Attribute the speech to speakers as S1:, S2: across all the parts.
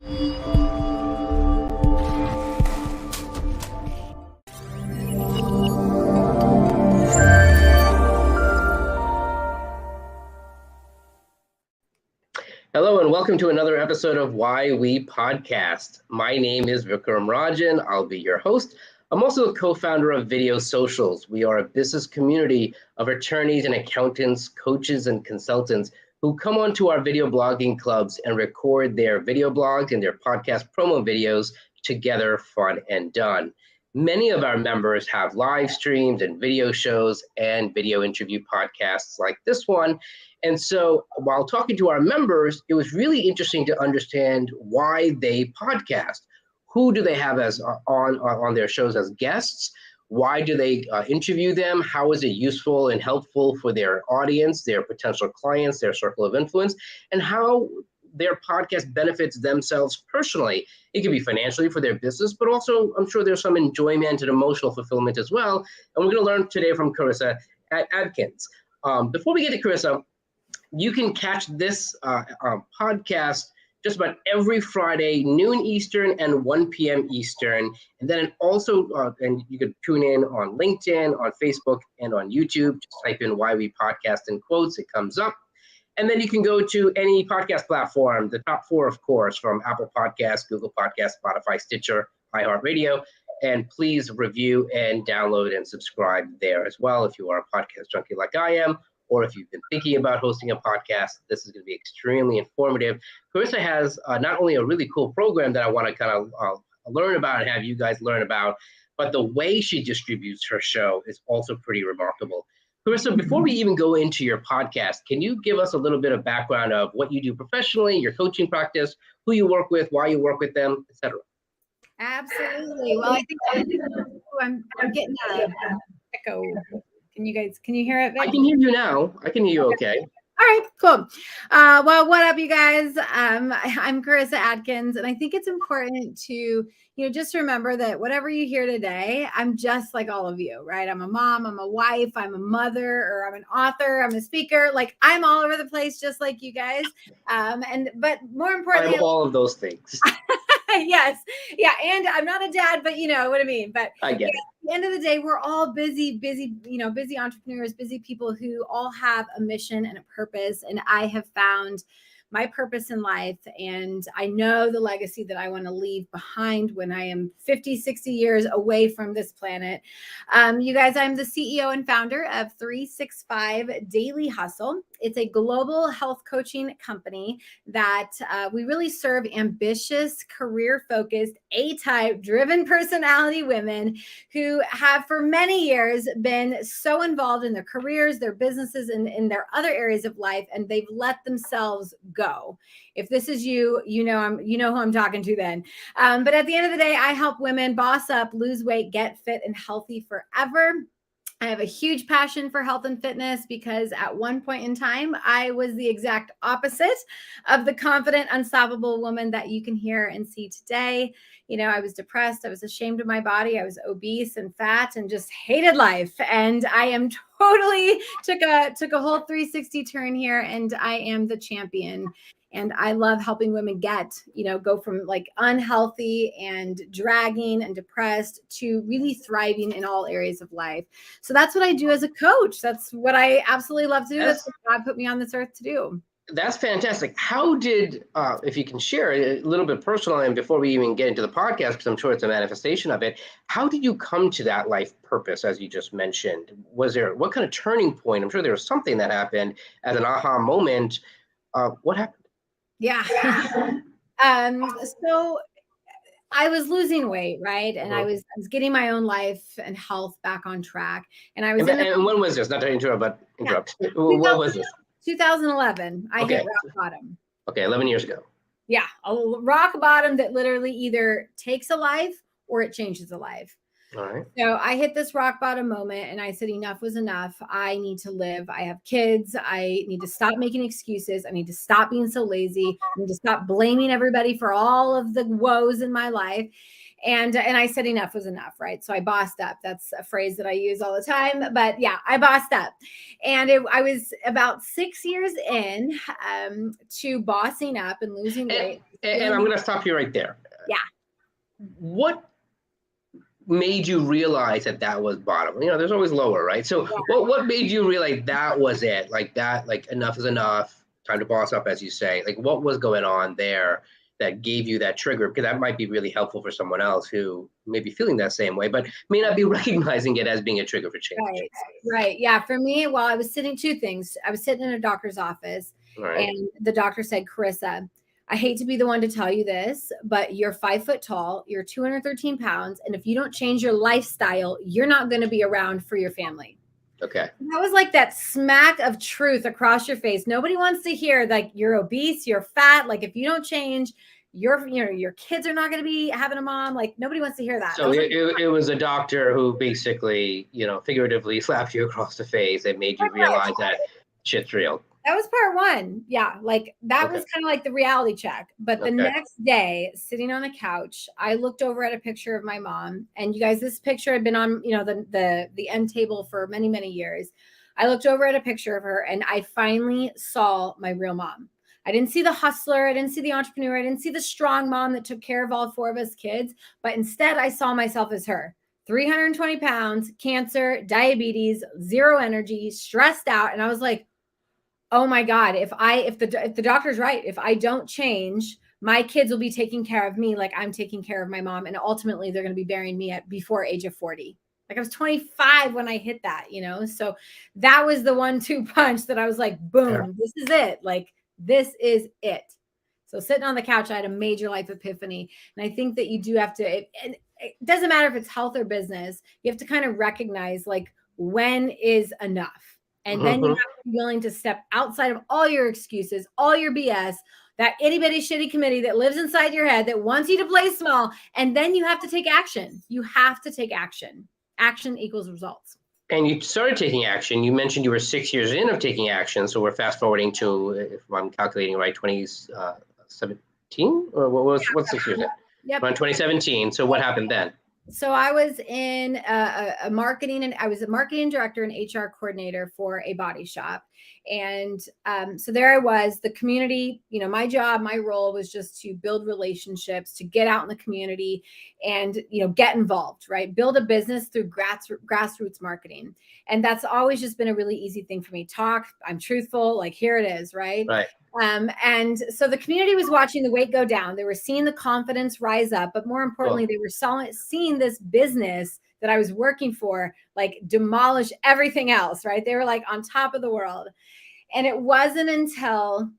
S1: Hello and welcome to another episode of Why We Podcast. My name is Vik Rajan. I'll be your host. I'm also a co-founder of Video Socials. We are a business community of attorneys and accountants, coaches and consultants who come onto our video blogging clubs and record their video blogs and their podcast promo videos together, fun and done. Many of our members have live streams and video shows and video interview podcasts like this one. And so while talking to our members, it was really interesting to understand why they podcast. Who do they have as on their shows as guests? Why do they interview them? How is it useful and helpful for their audience, their potential clients, their circle of influence, and how their podcast benefits themselves personally? It could be financially for their business, but also I'm sure there's some enjoyment and emotional fulfillment as well. And we're going to learn today from Karissa Adkins. Before we get to Karissa, you can catch this podcast just about every Friday, noon Eastern and 1 p.m. Eastern. And then also, and you can tune in on LinkedIn, on Facebook, and on YouTube. Just type in Why We Podcast in quotes, it comes up. And then you can go to any podcast platform, the top four, of course, from Apple Podcasts, Google Podcasts, Spotify, Stitcher, iHeartRadio. And please review and download and subscribe there as well if you are a podcast junkie like I am, or if you've been thinking about hosting a podcast. This is going to be extremely informative. Karissa has not only a really cool program that I want to kind of learn about and have you guys learn about, but the way she distributes her show is also pretty remarkable. Karissa, before we even go into your podcast, can you give us a little bit of background of what you do professionally, your coaching practice, who you work with, why you work with them, etc.?
S2: Absolutely. Well, I think I'm getting an echo. Can you hear it, Vik?
S1: I can hear you now. I can hear you okay.
S2: All right, cool. Well, what up, you guys? I'm Karissa Adkins, and I think it's important to, just remember that whatever you hear today, I'm just like all of you, right? I'm a mom, I'm a wife, I'm a mother, or I'm an author, I'm a speaker. Like, I'm all over the place, just like you guys. But more importantly,
S1: I'm all of those things.
S2: Yes. Yeah. And I'm not a dad, but you know what I mean. But
S1: I get it.
S2: At the end of the day, we're all busy entrepreneurs, busy people who all have a mission and a purpose. And I have found my purpose in life. And I know the legacy that I want to leave behind when I am 50, 60 years away from this planet. You guys, I'm the CEO and founder of 365 Daily Hustle. It's a global health coaching company that we really serve ambitious, career-focused, A-type, driven personality women who have for many years been so involved in their careers, their businesses, and in their other areas of life, and they've let themselves go. If this is you, you know who I'm talking to then. But at the end of the day, I help women boss up, lose weight, get fit and healthy forever. I have a huge passion for health and fitness because at one point in time, I was the exact opposite of the confident, unstoppable woman that you can hear and see today. I was depressed. I was ashamed of my body. I was obese and fat and just hated life. And I am totally took a whole 360 turn here, and I am the champion. And I love helping women go from like unhealthy and dragging and depressed to really thriving in all areas of life. So that's what I do as a coach. That's what I absolutely love to do. That's what God put me on this earth to do.
S1: That's fantastic. How did, if you can share a little bit personal, and before we even get into the podcast, because I'm sure it's a manifestation of it, how did you come to that life purpose, as you just mentioned? What kind of turning point? I'm sure there was something that happened as an aha moment. What happened?
S2: Yeah. So I was losing weight, right? And I was getting my own life and health back on track. And I was
S1: and when was this? Not to interrupt, but interrupt. Yeah. What was this?
S2: 2011. I hit rock bottom.
S1: Okay, 11 years ago.
S2: Yeah, a rock bottom that literally either takes a life or it changes a life.
S1: All right.
S2: So I hit this rock bottom moment and I said, enough was enough. I need to live. I have kids. I need to stop making excuses. I need to stop being so lazy. I need to stop blaming everybody for all of the woes in my life. And I said enough was enough, right? So I bossed up. That's a phrase that I use all the time. But yeah, I bossed up. And I was about 6 years in to bossing up and losing weight.
S1: And I'm going to stop you right there.
S2: Yeah.
S1: What made you realize that was bottom? There's always lower, right? So what made you realize that was it? Like enough is enough, time to boss up, as you say. Like, what was going on there that gave you that trigger? Because that might be really helpful for someone else who may be feeling that same way, but may not be recognizing it as being a trigger for change.
S2: Right. Yeah. For me, I was sitting, two things. I was sitting in a doctor's office, and the doctor said, Karissa, I hate to be the one to tell you this, but you're 5 foot tall, you're 213 pounds. And if you don't change your lifestyle, you're not going to be around for your family.
S1: Okay.
S2: That was like that smack of truth across your face. Nobody wants to hear like you're obese, you're fat. Like if you don't change, your kids are not going to be having a mom. Like nobody wants to hear that.
S1: So it was a doctor who basically, figuratively slapped you across the face and made you realize that shit's real.
S2: That was part one. Yeah. Like that was kind of like the reality check. But the next day, sitting on a couch, I looked over at a picture of my mom. And you guys, this picture had been on, the end table for many, many years. I looked over at a picture of her and I finally saw my real mom. I didn't see the hustler. I didn't see the entrepreneur. I didn't see the strong mom that took care of all 4 of us kids. But instead, I saw myself as her. 320 pounds, cancer, diabetes, zero energy, stressed out. And I was like, oh my God, if the doctor's right, if I don't change, my kids will be taking care of me like I'm taking care of my mom. And ultimately they're going to be burying me before age of 40. Like I was 25 when I hit that, so that was the 1-2 punch that I was like, boom, This is it. Like, this is it. So sitting on the couch, I had a major life epiphany. And I think that you do have to, it doesn't matter if it's health or business, you have to kind of recognize like when is enough. And then you have to be willing to step outside of all your excuses, all your BS, that itty bitty shitty committee that lives inside your head that wants you to play small. And then you have to take action. You have to take action. Action equals results.
S1: And you started taking action. You mentioned you were 6 years in of taking action. So we're fast forwarding to, if I'm calculating right, 2017? Or what's 6 years in?
S2: Yep.
S1: Around 2017. So what happened then?
S2: So I was in a marketing, and I was a marketing director and HR coordinator for a body shop. And so there I was, the community, my job, my role was just to build relationships, to get out in the community and, get involved, right? Build a business through grassroots marketing. And that's always just been a really easy thing for me. Talk, I'm truthful, like here it is, right?
S1: Right.
S2: And so the community was watching the weight go down. They were seeing the confidence rise up, but more importantly, they were seeing this business that I was working for, like demolish everything else, right? They were like on top of the world. And it wasn't until,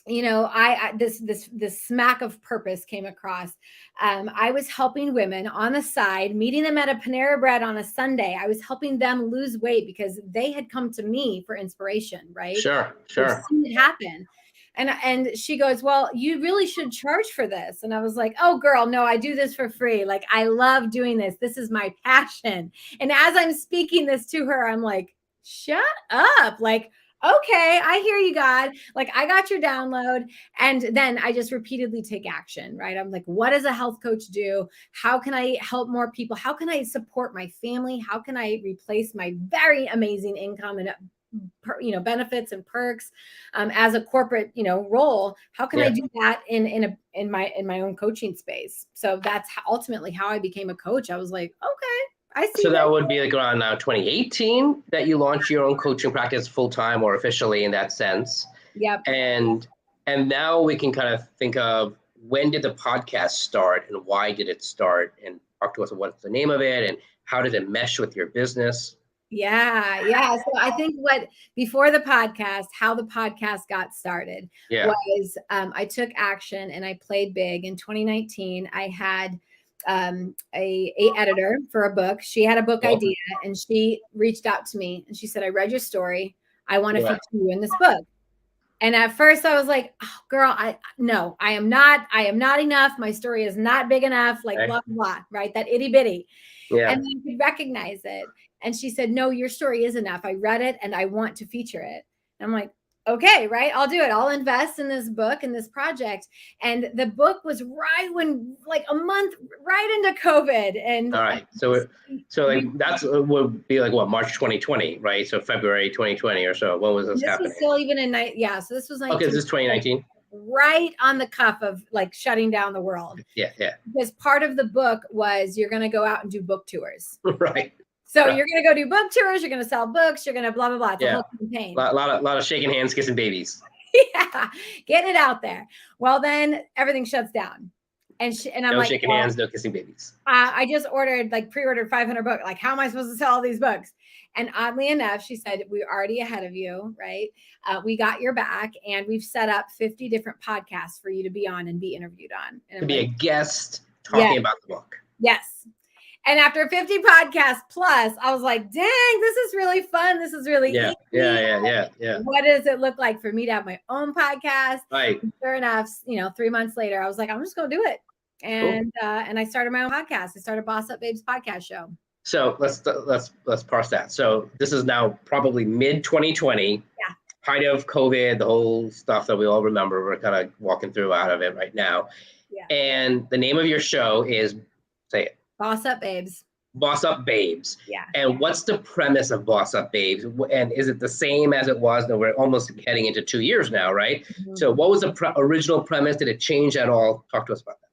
S2: this smack of purpose came across. I was helping women on the side, meeting them at a Panera Bread on a Sunday. I was helping them lose weight because they had come to me for inspiration, right?
S1: Sure.
S2: I've seen it happen. And she goes, well, you really should charge for this. And I was like, oh, girl, no, I do this for free. Like, I love doing this. This is my passion. And as I'm speaking this to her, I'm like, shut up. Like, okay, I hear you, God. Like, I got your download. And then I just repeatedly take action, right? I'm like, what does a health coach do? How can I help more people? How can I support my family? How can I replace my very amazing income and benefits and perks as a corporate role? How can I do that in my own coaching space? So that's ultimately how I became a coach. I was like, okay, I see.
S1: So that would be like around now 2018 that you launched your own coaching practice full time or officially in that sense.
S2: Yep.
S1: And now we can kind of think of, when did the podcast start and why did it start? And talk to us about what's the name of it and how did it mesh with your business?
S2: Yeah. So I think before the podcast, how the podcast got started was I took action and I played big. In 2019, I had a editor for a book. She had a book idea and she reached out to me and she said, I read your story. I want to feature you in this book. And at first I was like, oh, girl, I am not enough. My story is not big enough, like blah, blah, blah, right? That itty bitty. Yeah. And I could recognize it. And she said, no, your story is enough. I read it and I want to feature it. And I'm like, okay, right, I'll do it. I'll invest in this book and this project. And the book was right when, like a month right into COVID. And
S1: All right. So like that's would be like what, March 2020, right? So February 2020 or so. When was this
S2: this
S1: happening?
S2: was still even in night. Yeah. So this was 19,
S1: okay, this is 2019.
S2: right on the cuff of like shutting down the world.
S1: Yeah.
S2: Because part of the book was you're going to go out and do book tours.
S1: Right.
S2: So you're going to go do book tours. You're going to sell books. You're going to blah, blah, blah. It's a whole campaign.
S1: A lot of shaking hands, kissing babies.
S2: Yeah. Getting it out there. Well, then everything shuts down. And I'm
S1: no
S2: like,
S1: shaking hands, no kissing babies.
S2: I just pre-ordered 500 books. Like, how am I supposed to sell all these books? And oddly enough, she said, we're already ahead of you, right? We got your back, and we've set up 50 different podcasts for you to be on and be interviewed on. And
S1: to be a guest talking about the book.
S2: Yes. And after 50 podcasts plus, I was like, dang, this is really fun. This is really easy.
S1: Yeah.
S2: What does it look like for me to have my own podcast?
S1: Right.
S2: And sure enough, 3 months later, I was like, I'm just going to do it. And and I started my own podcast. I started Boss Up Babes podcast show.
S1: So let's parse that. So this is now probably mid 2020.
S2: Yeah.
S1: Height of COVID, the whole stuff that we all remember. We're kind of walking through out of it right now.
S2: Yeah.
S1: And the name of your show is, say it.
S2: Boss Up Babes.
S1: Boss Up Babes.
S2: Yeah.
S1: And what's the premise of Boss Up Babes? And is it the same as it was? No, we're almost heading into 2 years now, right? Mm-hmm. So what was the original premise? Did it change at all? Talk to us about that.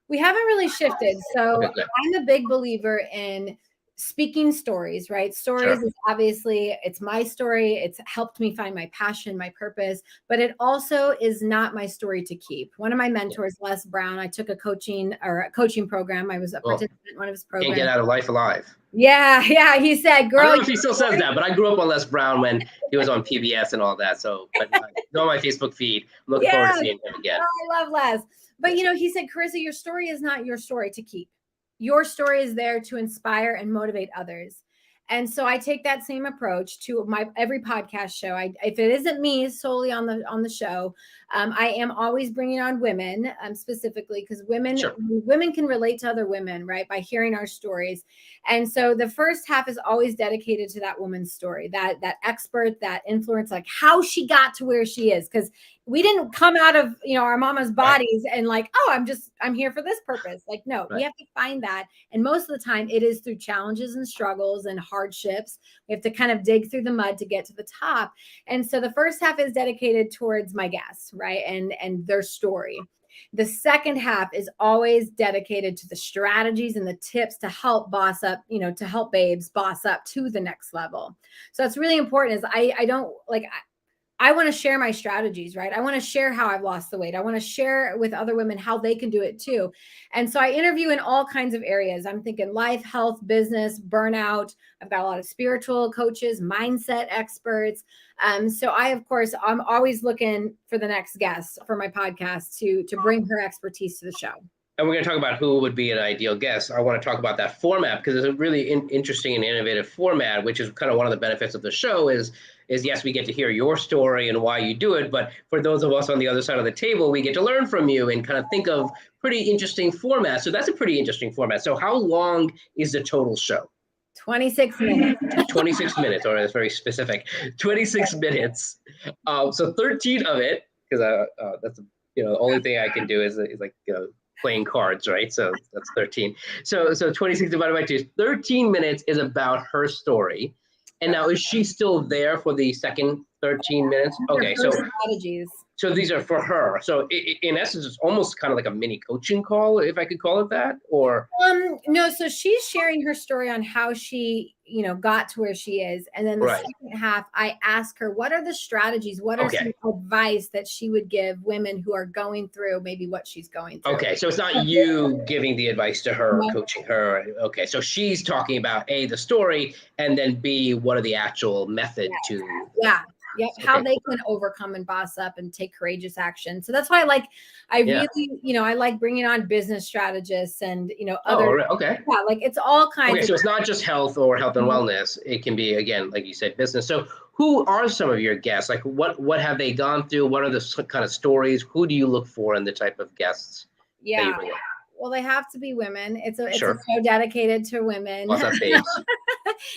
S2: We haven't really shifted. So I'm a big believer in speaking stories, right? Stories is obviously, it's my story. It's helped me find my passion, my purpose, but it also is not my story to keep. One of my mentors, Les Brown, I took a coaching program. I was a participant in one of his programs.
S1: Can't get out of life alive.
S2: Yeah. He said, girl.
S1: I don't know if he still says that, but I grew up on Les Brown when he was on PBS and all that. So, but go on my Facebook feed. I'm looking forward to seeing him again.
S2: Oh, I love Les. But, he said, Karissa, your story is not your story to keep. Your story is there to inspire and motivate others. And so I take that same approach to my every podcast show. If it isn't me solely on the show, I am always bringing on women specifically because women can relate to other women, right? By hearing our stories. And so the first half is always dedicated to that woman's story, that expert, that influence, like how she got to where she is. Because we didn't come out of, our mama's bodies and like, oh, I'm here for this purpose. Like, no, we have to find that. And most of the time it is through challenges and struggles and hardships. We have to kind of dig through the mud to get to the top. And so the first half is dedicated towards my guests, right? And their story. The second half is always dedicated to the strategies and the tips to help boss up, to help babes boss up to the next level. So it's really important I want to share my strategies, right? I want to share how I've lost the weight. I want to share with other women how they can do it too. And so I interview in all kinds of areas. I'm thinking life, health, business, burnout. I've got a lot of spiritual coaches, mindset experts. So I'm always looking for the next guest for my podcast to bring her expertise to the show.
S1: And we're going to talk about who would be an ideal guest. I want to talk about that format because it's a really interesting and innovative format, which is kind of one of the benefits of the show is yes, we get to hear your story and why you do it. But for those of us on the other side of the table, we get to learn from you and kind of think of pretty interesting formats. So that's a pretty interesting format. So how long is the total show?
S2: 26 minutes.
S1: 26 minutes. All right, that's very specific. 26 minutes. So 13 of it, because that's the only thing I can do is like playing cards, right? So that's 13. So 26 divided by 2 is 13 minutes is about her story. And now, is she still there for the second 13 minutes? Okay, so
S2: strategies.
S1: So these are for her. So in essence, it's almost kind of like a mini coaching call, if I could call it that, or
S2: no. So she's sharing her story on how she, got to where she is, and then the second half, I ask her, what are the strategies? What are some advice that she would give women who are going through maybe what she's going through? Okay,
S1: so it's not you giving the advice to her, coaching her. Okay, so she's talking about A, the story, and then B, what are the actual method to
S2: Yep. How they can overcome and boss up and take courageous action. So that's why I really, I like bringing on business strategists and, other. Yeah, like it's all kinds.
S1: Okay, so it's not just health or health and wellness. It can be, again, like you said, business. So who are some of your guests? Like what have they gone through? What are the kind of stories? Who do you look for in the type of guests?
S2: Yeah. Well, they have to be women. It's a show dedicated to women.
S1: What's up, babes?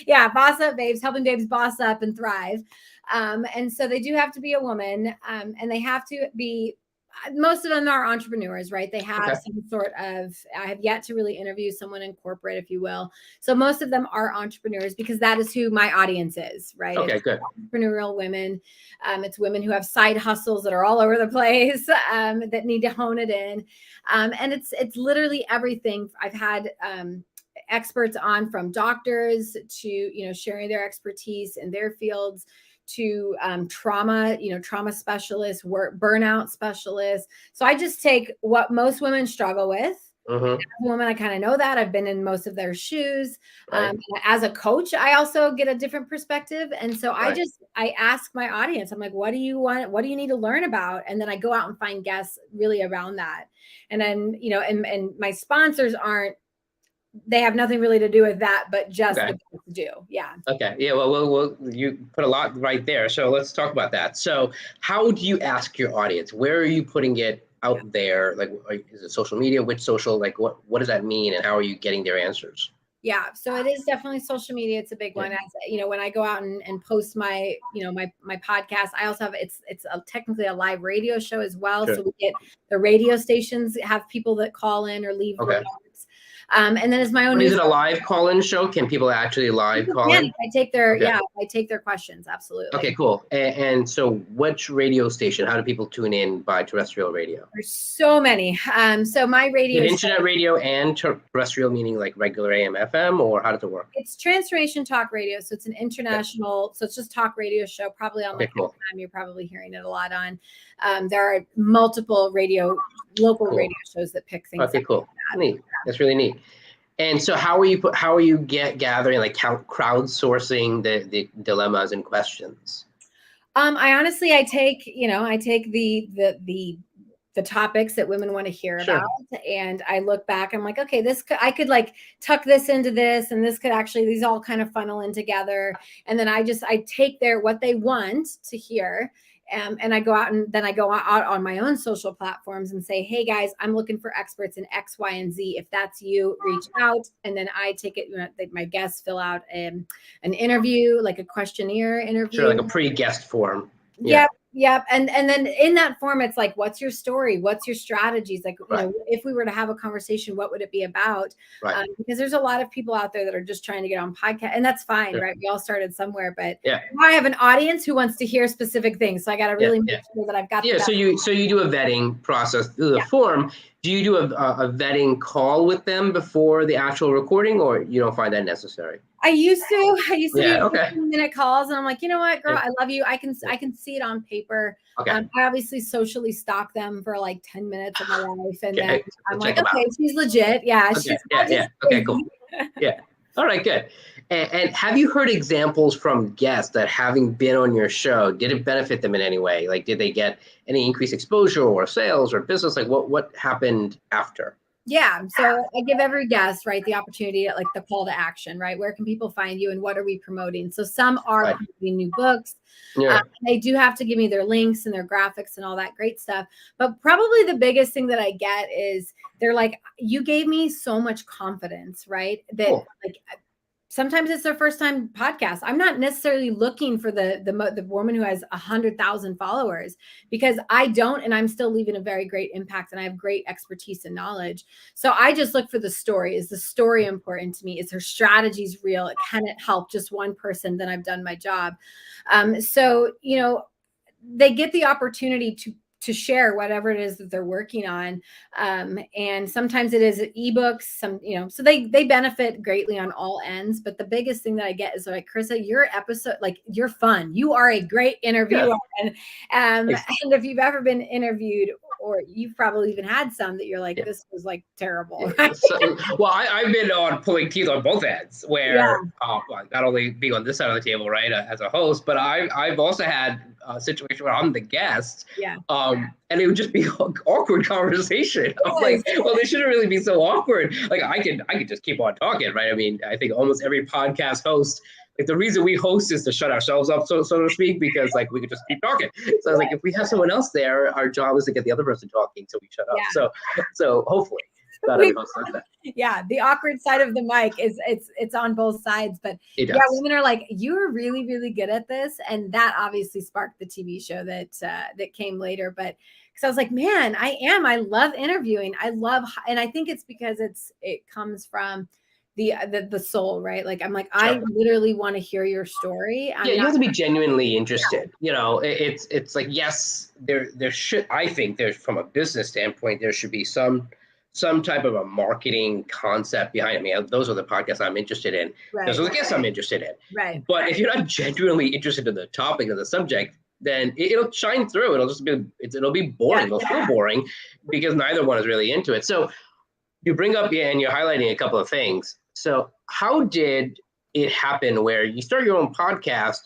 S2: Yeah, boss up babes, helping babes boss up and thrive. And so they do have to be a woman, and they have to be, most of them are entrepreneurs, right? They have some sort of, I have yet to really interview someone in corporate, if you will. So most of them are entrepreneurs because that is who my audience is, right?
S1: Okay,
S2: it's
S1: good.
S2: Entrepreneurial women. It's women who have side hustles that are all over the place, that need to hone it in. And it's literally everything. I've had, experts on, from doctors to, sharing their expertise in their fields, to trauma, trauma specialists, burnout specialists. So I just take what most women struggle with. As a woman, I kind of know that. I've been in most of their shoes. Right. As a coach, I also get a different perspective. And so I ask my audience, I'm like, what do you want? What do you need to learn about? And then I go out and find guests really around that. And then, and my sponsors they have nothing really to do with that, but just the to do. Yeah. Okay.
S1: Yeah. Well, you put a lot right there. So let's talk about that. So how do you ask your audience? Where are you putting it out there? Like, is it social media? Which social? Like, what does that mean? And how are you getting their answers?
S2: Yeah. So it is definitely social media. It's a big one. As when I go out and post my, my podcast, I also have, it's technically a live radio show as well. Sure. So we get the radio stations have people that call in or leave remarks. And then as my own.
S1: Is it a live call-in show? Can people actually live call in?
S2: I take their I take their questions. Absolutely.
S1: Okay, cool. And so which radio station? How do people tune in by terrestrial radio?
S2: There's so many. So my radio.
S1: Internet radio and terrestrial, meaning like regular AM, FM, or how does it work?
S2: It's Transformation Talk Radio. So it's an international. So it's just talk radio show. Probably on FM. You're probably hearing it a lot on. There are multiple local radio shows that pick things.
S1: Okay, cool. Neat. That's really neat. And so how are you gathering, like crowdsourcing the dilemmas and questions?
S2: I honestly, I take the topics that women want to hear about, and I look back, I'm like, okay, I could like tuck this into this, and this could actually, these all kind of funnel in together. And then I take what they want to hear. And I go out on my own social platforms and say, hey guys, I'm looking for experts in X, Y, and Z. If that's you, reach out. And then I take it, my guests fill out an interview, like a questionnaire interview.
S1: Sure, like a pre-guest form.
S2: Yep. And then in that form, it's like, what's your story? What's your strategies? Like, if we were to have a conversation, what would it be about? Right. Because there's a lot of people out there that are just trying to get on podcast, and that's fine, right? We all started somewhere, but I have an audience who wants to hear specific things. So I got to really make sure that I've got.
S1: Yeah. So you do a vetting process through the form. Do you do a vetting call with them before the actual recording, or you don't find that necessary?
S2: I used to do 15-minute calls, and I'm like, you know what, girl, I love you. I can see it on paper. Okay. I obviously socially stalk them for like 10 minutes of my life, and then I'm like, okay, she's legit. Yeah.
S1: Okay, cool. Yeah. All right, good. And have you heard examples from guests that, having been on your show, did it benefit them in any way? Like, did they get any increased exposure or sales or business? Like, what happened after?
S2: Yeah. So I give every guest, the opportunity, like the call to action, right? Where can people find you and what are we promoting? So some are promoting new books. They do have to give me their links and their graphics and all that great stuff. But probably the biggest thing that I get is they're like, you gave me so much confidence, right? That sometimes it's their first time podcast. I'm not necessarily looking for the woman who has 100,000 followers, because I don't, and I'm still leaving a very great impact, and I have great expertise and knowledge. So I just look for the story. Is the story important to me? Is her strategies real? Can it help just one person? Then I've done my job. So, they get the opportunity to share whatever it is that they're working on. And sometimes it is ebooks, so they benefit greatly on all ends. But the biggest thing that I get is like, Karissa, your episode, you're fun. You are a great interviewer. And if you've ever been interviewed, or you've probably even had some that you're like, this was like terrible.
S1: Well, I've been on pulling teeth on both ends, where not only being on this side of the table, right, as a host, but I've also had a situation where I'm the guest. And it would just be awkward conversation. I'm like, well, they shouldn't really be so awkward. Like, I could just keep on talking, right? I mean, I think almost every podcast host, the reason we host is to shut ourselves up, so to speak, because we could just keep talking. So I was like, if we have someone else there, our job is to get the other person talking, so we shut up. So hopefully. Not everyone says that.
S2: Yeah, the awkward side of the mic is it's on both sides, but yeah, women are like, you're really, really good at this. And that obviously sparked the TV show that came later. But because I was like, man, I love interviewing. And I think it's because it comes from the soul, right? Like, I'm like, I literally want to hear your story.
S1: You have to be genuinely interested. You know, it's like, yes, there should, I think there's, from a business standpoint, there should be some type of a marketing concept behind it. I mean, those are the podcasts I'm interested in. Those are the guests I'm interested in.
S2: Right.
S1: But if you're not genuinely interested in the topic or the subject, then it'll shine through. It'll just be, it'll be boring. It'll feel boring because neither one is really into it. So you bring up, and you're highlighting a couple of things. So how did it happen where you start your own podcast?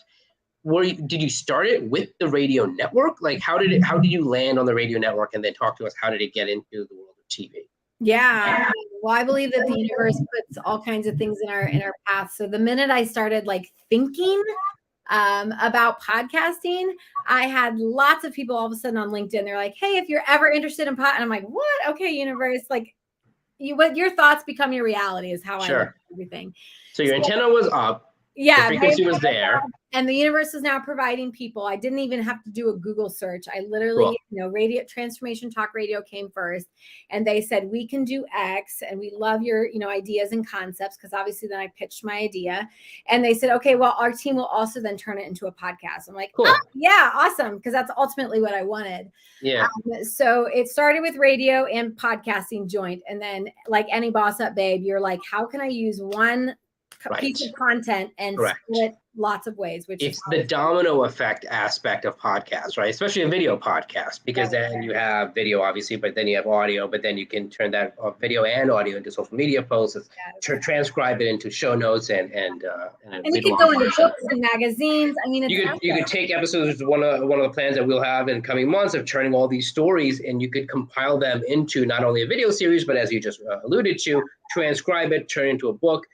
S1: Did you start it with the radio network? Like, how did you land on the radio network, and then talk to us, how did it get into the world of TV?
S2: Yeah. Well, I believe that the universe puts all kinds of things in our path. So the minute I started like thinking about podcasting, I had lots of people all of a sudden on LinkedIn. They're like, hey, if you're ever interested in and I'm like, what? Okay, universe, like, what your thoughts become your reality is how I look at everything.
S1: So your antenna was up.
S2: Yeah,
S1: the frequency was there.
S2: And the universe is now providing people. I didn't even have to do a Google search. I literally, Radio Transformation Talk Radio came first, and they said, we can do X, and we love your, ideas and concepts, because obviously then I pitched my idea, and they said, okay, well, our team will also then turn it into a podcast. I'm like, cool. Oh, yeah, awesome, because that's ultimately what I wanted.
S1: Yeah.
S2: So it started with radio and podcasting joint, and then like any boss up babe, you're like, how can I use one piece of content and split lots of ways, which
S1: it's the domino effect aspect of podcasts, right? Especially a video podcast, because then you have video, obviously, but then you have audio, but then you can turn that video and audio into social media posts, transcribe it into show notes, and
S2: you can go into books and magazines. I mean,
S1: you could take episodes, one of the plans that we'll have in coming months, of turning all these stories, and you could compile them into not only a video series, but as you just alluded to, transcribe it, turn it into a book,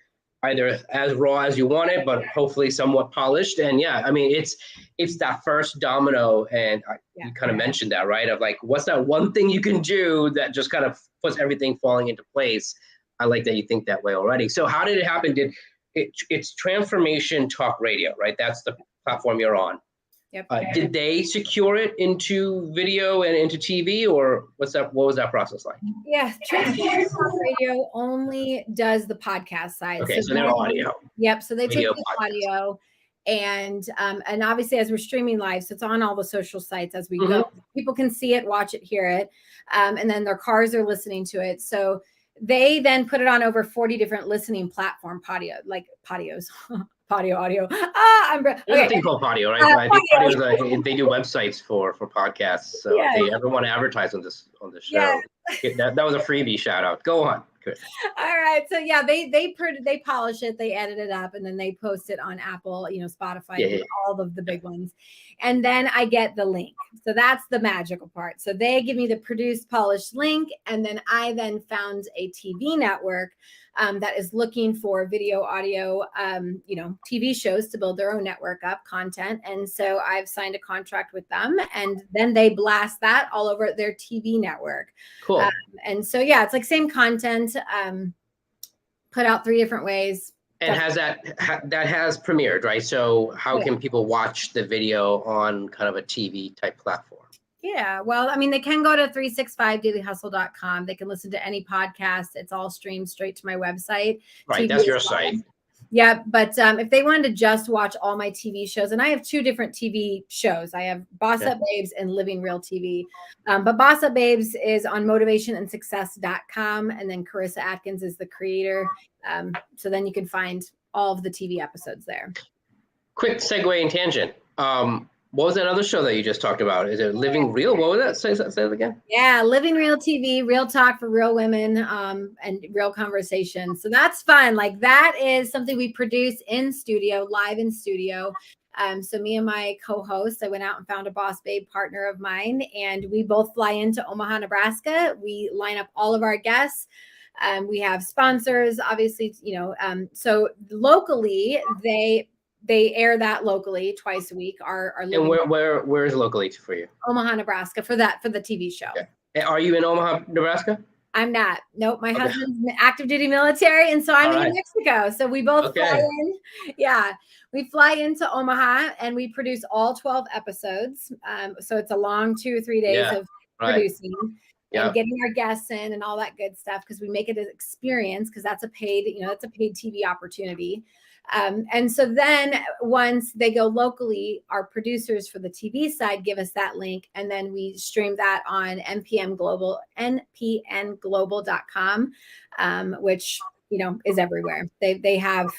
S1: either as raw as you want it, but hopefully somewhat polished. And I mean, it's that first domino, and you kind of mentioned that, right? Of like, what's that one thing you can do that just kind of puts everything falling into place? I like that you think that way already. So how did it happen? It's Transformation Talk Radio, right? That's the platform you're on.
S2: Yep.
S1: Did they secure it into video and into TV, or what was that process like?
S2: Yeah, Transformation Talk Radio only does the podcast side.
S1: Okay, so they're audio.
S2: Yep. So they take the audio, and obviously as we're streaming live, so it's on all the social sites as we go. People can see it, watch it, hear it, and then their cars are listening to it. So they then put it on over 40 different listening patios. Patio audio.
S1: There's a thing called Patio, right? I think Patio, they do websites for podcasts. So if they ever want to advertise on this show, that was a freebie shout out. Go on. Good.
S2: All right. So they polish it, they edit it up, and then they post it on Apple, Spotify, all of the big ones. And then I get the link. So that's the magical part. So they give me the produced, polished link. And then I found a TV network that is looking for video, audio, TV shows to build their own network up, content. And so I've signed a contract with them, and then they blast that all over their TV network.
S1: Cool.
S2: And so, it's like same content, put out 3 different ways.
S1: And that has premiered, right? So how can people watch the video on kind of a TV type platform?
S2: Yeah, well, I mean, they can go to 365dailyhustle.com. They can listen to any podcast. It's all streamed straight to my website.
S1: Right, that's your site.
S2: Yeah, but if they wanted to just watch all my TV shows, and I have 2 different TV shows. I have Boss Up Babes and Living Real TV. But Boss Up Babes is on motivationandsuccess.com, and then Karissa Adkins is the creator. So then you can find all of the TV episodes there.
S1: Quick segue and tangent. What was that other show that you just talked about? Is it Living Real? What was that? Say it again.
S2: Yeah, Living Real TV, real talk for real women, and real conversation. So that's fun. Like, that is something we produce in studio, live in studio. So me and my co-host, I went out and found a boss babe partner of mine, and we both fly into Omaha, Nebraska. We line up all of our guests. We have sponsors, obviously, so locally they air that locally twice a week.
S1: And where is locally for you?
S2: Omaha, Nebraska for the TV show.
S1: Okay. Are you in Omaha, Nebraska?
S2: I'm not. Nope. My
S1: Okay.
S2: husband's active duty military. And so I'm
S1: All
S2: in
S1: right.
S2: Mexico. So we both fly
S1: Okay.
S2: in. Yeah. We fly into Omaha and we produce all 12 episodes. So it's a long 2 or 3 days
S1: Yeah.
S2: of
S1: Right.
S2: producing and
S1: Yep.
S2: getting our guests in and all that good stuff because we make it an experience because that's a paid, that's a paid TV opportunity. And so then once they go locally, our producers for the TV side give us that link, and then we stream that on npnglobal.com, which is everywhere. They have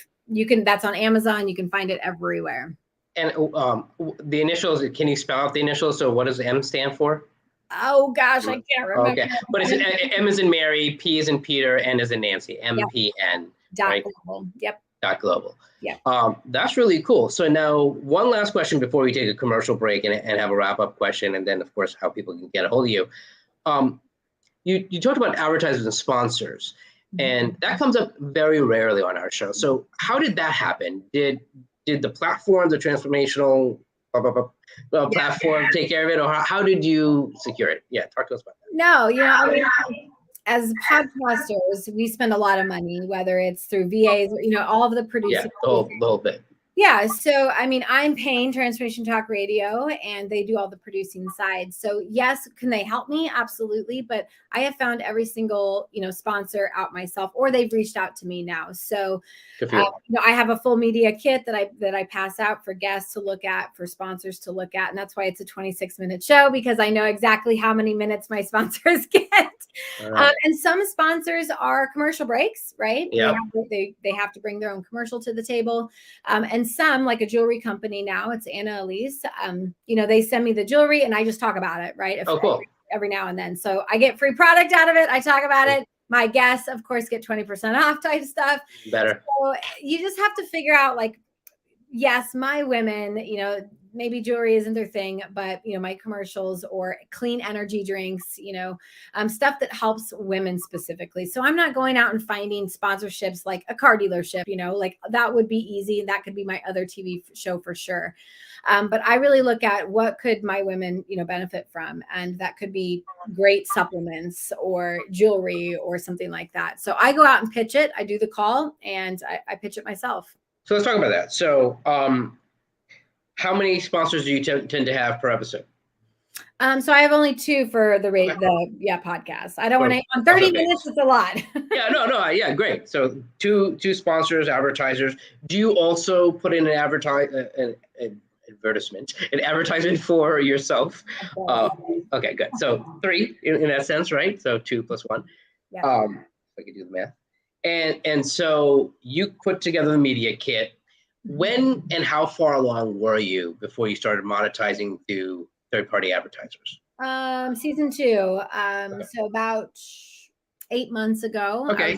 S2: that's on Amazon. You can find it everywhere.
S1: And the initials, can you spell out the initials? So what does M stand for?
S2: Oh gosh, I can't remember.
S1: Okay, but it's M is in Mary, P is in Peter, N is in Nancy, MPN.
S2: Dot
S1: right?
S2: global. Yep.
S1: .global.
S2: Yeah.
S1: That's really cool. So now one last question before we take a commercial break and have a wrap-up question, and then of course how people can get a hold of you. You talked about advertisers and sponsors, and that comes up very rarely on our show. So how did that happen? Did the platform, the transformational platform, take care of it, or how did you secure it? Yeah, talk to us about that.
S2: No, as podcasters, we spend a lot of money, whether it's through VAs, all of the producing.
S1: Yeah, the whole bit.
S2: Yeah. So, I'm paying Transformation Talk Radio and they do all the producing side. So yes, can they help me? Absolutely. But I have found every single, sponsor out myself, or they've reached out to me now. So, I have a full media kit that I pass out for guests to look at, for sponsors to look at. And that's why it's a 26-minute show, because I know exactly how many minutes my sponsors get. Right. And some sponsors are commercial breaks, right?
S1: Yeah.
S2: They have to bring their own commercial to the table. And some, like a jewelry company now, it's Anna Elise, they send me the jewelry and I just talk about it, right?
S1: Cool.
S2: Every now and then. So I get free product out of it. I talk about it. My guests, of course, get 20% off type stuff.
S1: Better.
S2: So you just have to figure out, yes, my women, maybe jewelry isn't their thing, but my commercials or clean energy drinks, stuff that helps women specifically. So I'm not going out and finding sponsorships like a car dealership, that would be easy. That could be my other TV show for sure. But I really look at what could my women, benefit from. And that could be great supplements or jewelry or something like that. So I go out and pitch it. I do the call and I pitch it myself.
S1: So let's talk about that. So how many sponsors do you tend to have per episode?
S2: So I have only 2 for the podcast. I don't want to, on 30 minutes, it's a lot.
S1: Yeah, great. So two sponsors, advertisers. Do you also put in an advertisement for yourself? Okay, good. So 3 in that sense, right? So 2 plus 1.
S2: Yeah.
S1: If I could do the math. And so you put together the media kit. When and how far along were you before you started monetizing to third-party advertisers?
S2: Season 2. So about 8 months ago.
S1: Okay.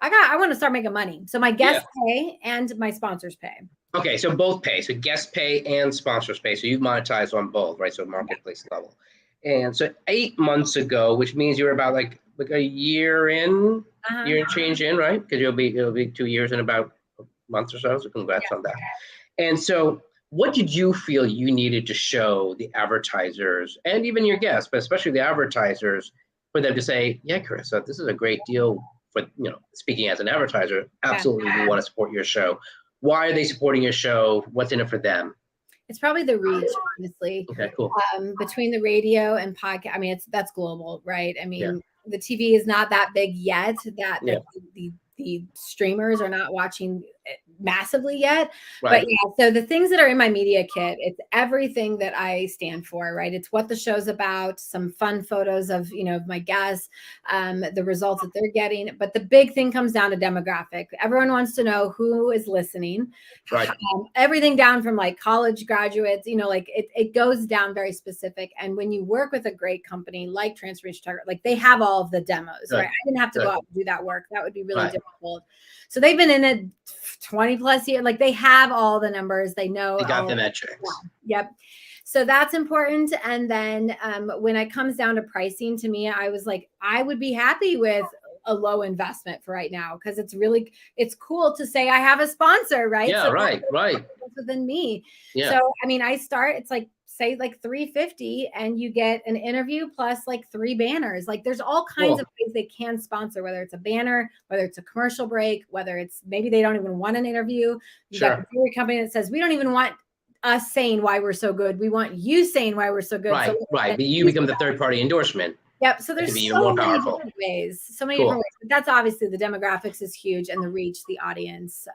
S2: I want to start making money. So my guests pay and my sponsors pay. Okay.
S1: So both pay. So guests pay and sponsors pay. So you monetize on both, right? So marketplace level. And so 8 months ago, which means you were about like a year in, year and change in, right? Because it'll be 2 years in about a month or so. So congrats on that. And so what did you feel you needed to show the advertisers and even your guests, but especially the advertisers, for them to say, yeah, Karissa, this is a great deal for, speaking as an advertiser, absolutely, we want to support your show. Why are they supporting your show? What's in it for them?
S2: It's probably the reach, honestly.
S1: Okay, cool.
S2: Between the radio and podcast, that's global, right? The TV is not that big yet. The streamers are not watching massively yet. Right. But so the things that are in my media kit, it's everything that I stand for, right? It's what the show's about, some fun photos of, my guests, the results that they're getting. But the big thing comes down to demographic. Everyone wants to know who is listening. Right. Everything down from college graduates, it goes down very specific. And when you work with a great company like Transformation Talk, they have all of the demos, right? I didn't have to go out and do that work. That would be really difficult. So they've been in it 20 plus years. They have all the numbers. They know.
S1: They got the metrics.
S2: Yep. So that's important. And then when it comes down to pricing, to me, I was I would be happy with a low investment for right now, because it's cool to say I have a sponsor, right?
S1: Yeah,
S2: so
S1: right.
S2: Within me.
S1: Yeah.
S2: So, I start, it's say like $350 and you get an interview plus like 3 banners. Like there's all kinds of ways they can sponsor, whether it's a banner, whether it's a commercial break, whether it's maybe they don't even want an interview. You got a jewelry company that says, we don't even want us saying why we're so good. We want you saying why we're so good.
S1: Right,
S2: so
S1: right. But you become the third party endorsement.
S2: Yep. So there's so many different ways, different ways. But that's obviously the demographics is huge, and the reach, the audience,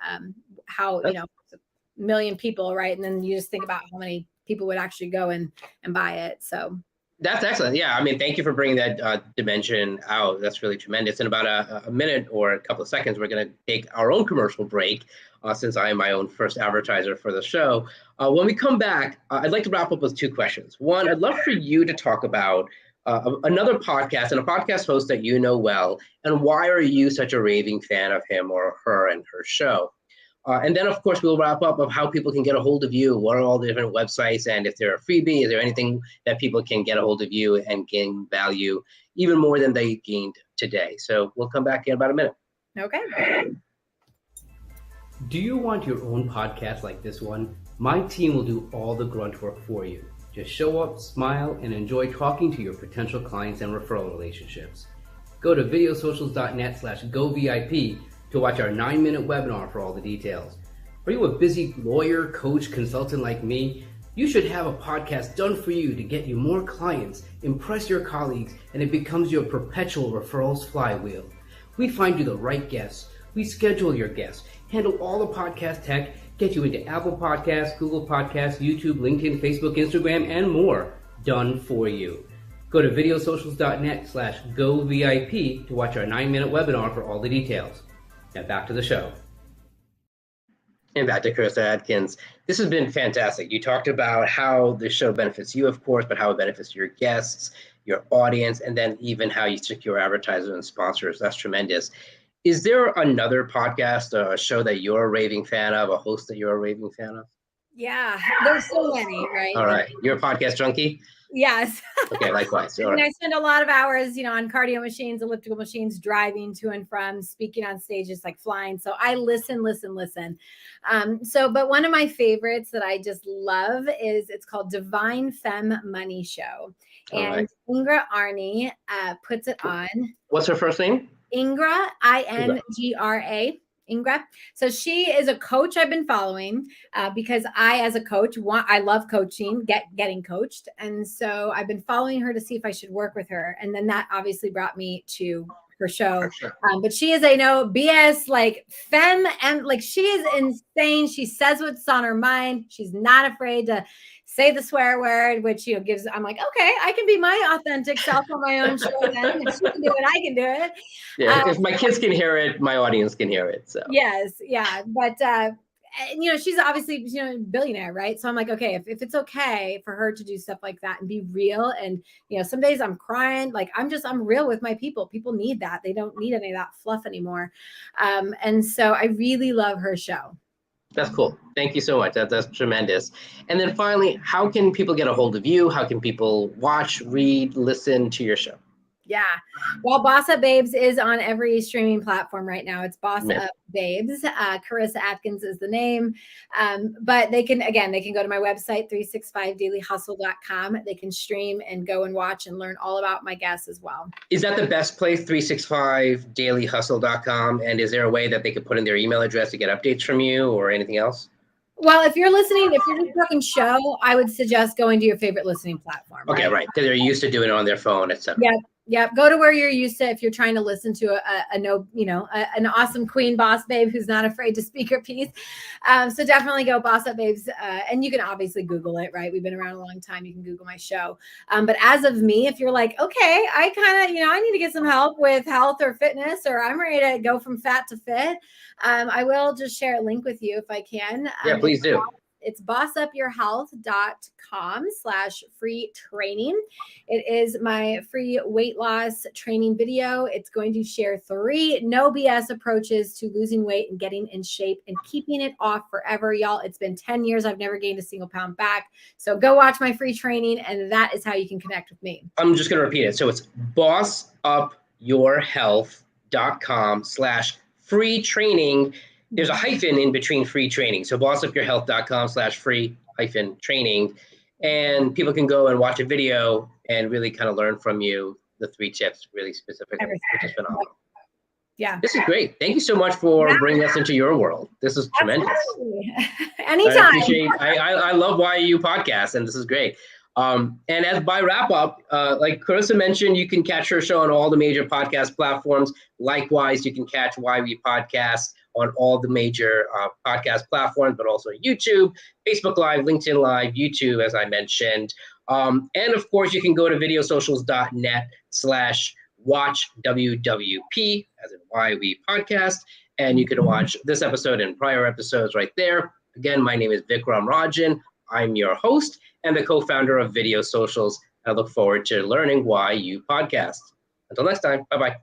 S2: how, you know, a million people, right? And then you just think about how many people would actually go and buy it. So
S1: that's excellent. Yeah. I mean, thank you for bringing that dimension out. That's really tremendous. In about a minute or a couple of seconds, we're going to take our own commercial break since I am my own first advertiser for the show. When we come back, I'd like to wrap up with 2 questions. One, I'd love for you to talk about another podcast and a podcast host that you know well, and why are you such a raving fan of him or her and her show? And then, of course, we'll wrap up of how people can get a hold of you. What are all the different websites? And if they're a freebie, is there anything that people can get a hold of you and gain value even more than they gained today? So we'll come back in about a minute.
S2: Okay.
S3: Do you want your own podcast like this one? My team will do all the grunt work for you. Just show up, smile, and enjoy talking to your potential clients and referral relationships. Go to videosocials.net/govip to watch our 9-minute webinar for all the details. Are you a busy lawyer, coach, consultant like me? You should have a podcast done for you to get you more clients, impress your colleagues, and it becomes your perpetual referrals flywheel. We find you the right guests. We schedule your guests, handle all the podcast tech, get you into Apple Podcasts, Google Podcasts, YouTube, LinkedIn, Facebook, Instagram, and more. Done for you. Go to videosocials.net/govip to watch our 9-minute webinar for all the details. Now back to the show.
S1: And back to Karissa Adkins. This has been fantastic. You talked about how the show benefits you, of course, but how it benefits your guests, your audience, and then even how you secure advertisers and sponsors. That's tremendous. Is there another podcast, a show that you're a raving fan of, a host that you're a raving fan of?
S2: Yeah, there's so many, right?
S1: All right. You're a podcast junkie?
S2: Yes.
S1: Okay, likewise. All right.
S2: I spend a lot of hours, you know, on cardio machines, elliptical machines, driving to and from, speaking on stages, like flying. So I listen. But one of my favorites that I just love it's called Divine Femme Money Show. And Ingra Arney puts it on.
S1: What's her first name?
S2: Ingra, Ingra. Ingra. So she is a coach I've been following because I, as a coach, I love coaching, getting coached. And so I've been following her to see if I should work with her. And then that obviously brought me to her show. Sure. But she is BS, like femme, and like she is insane. She says what's on her mind. She's not afraid to say the swear word, which, you know, I'm like, okay, I can be my authentic self on my own show then. If she can do it, I can do it.
S1: Yeah, if my kids can hear it, my audience can hear it. So
S2: yes, yeah. But you know, she's obviously, you know, a billionaire, right? So I'm like, okay, if it's okay for her to do stuff like that and be real, and, you know, some days I'm crying, like I'm real with my people. People need that. They don't need any of that fluff anymore. And so I really love her show.
S1: That's cool. Thank you so much. That's tremendous. And then finally, how can people get a hold of you? How can people watch, read, listen to your show?
S2: Yeah. Well, Boss Up Babes is on every streaming platform right now. It's Boss Up Babes. Karissa Adkins is the name. But they can go to my website, 365dailyhustle.com. They can stream and go and watch and learn all about my guests as well.
S1: Is that the best place, 365dailyhustle.com? And is there a way that they could put in their email address to get updates from you or anything else?
S2: Well, if you're just talking show, I would suggest going to your favorite listening platform.
S1: Okay, right. Because they're used to doing it on their phone, etc.
S2: Yeah. Go to where you're used to if you're trying to listen to an awesome queen boss babe who's not afraid to speak her piece. So definitely go Boss Up Babes. And you can obviously Google it, right? We've been around a long time. You can Google my show. But as of me, if you're like, okay, I kind of, I need to get some help with health or fitness, or I'm ready to go from fat to fit, I will just share a link with you if I can.
S1: Yeah, please do.
S2: It's bossupyourhealth.com/free training. It is my free weight loss training video. It's going to share 3 no BS approaches to losing weight and getting in shape and keeping it off forever, y'all. It's been 10 years. I've never gained a single pound back. So go watch my free training, and that is how you can connect with me.
S1: I'm just going to repeat it. So it's bossupyourhealth.com/free training. There's a hyphen in between free training. So bossupyourhealth.com/free-training. and people can go and watch a video and really kind of learn from you the 3 tips really specifically, which is phenomenal.
S2: Yeah.
S1: This is great. Thank you so much for bringing us into your world. This is tremendous.
S2: Anytime.
S1: I love YU podcast, and this is great. And as by wrap up, like Karissa mentioned, you can catch her show on all the major podcast platforms. Likewise, you can catch YU podcast on all the major podcast platforms, but also YouTube, Facebook Live, LinkedIn Live, YouTube, as I mentioned. And of course, you can go to videosocials.net/watch WWP, as in YU podcast, and you can watch this episode and prior episodes right there. Again, my name is Vik Rajan. I'm your host and the co-founder of Video Socials. I look forward to learning YU podcast. Until next time, bye-bye.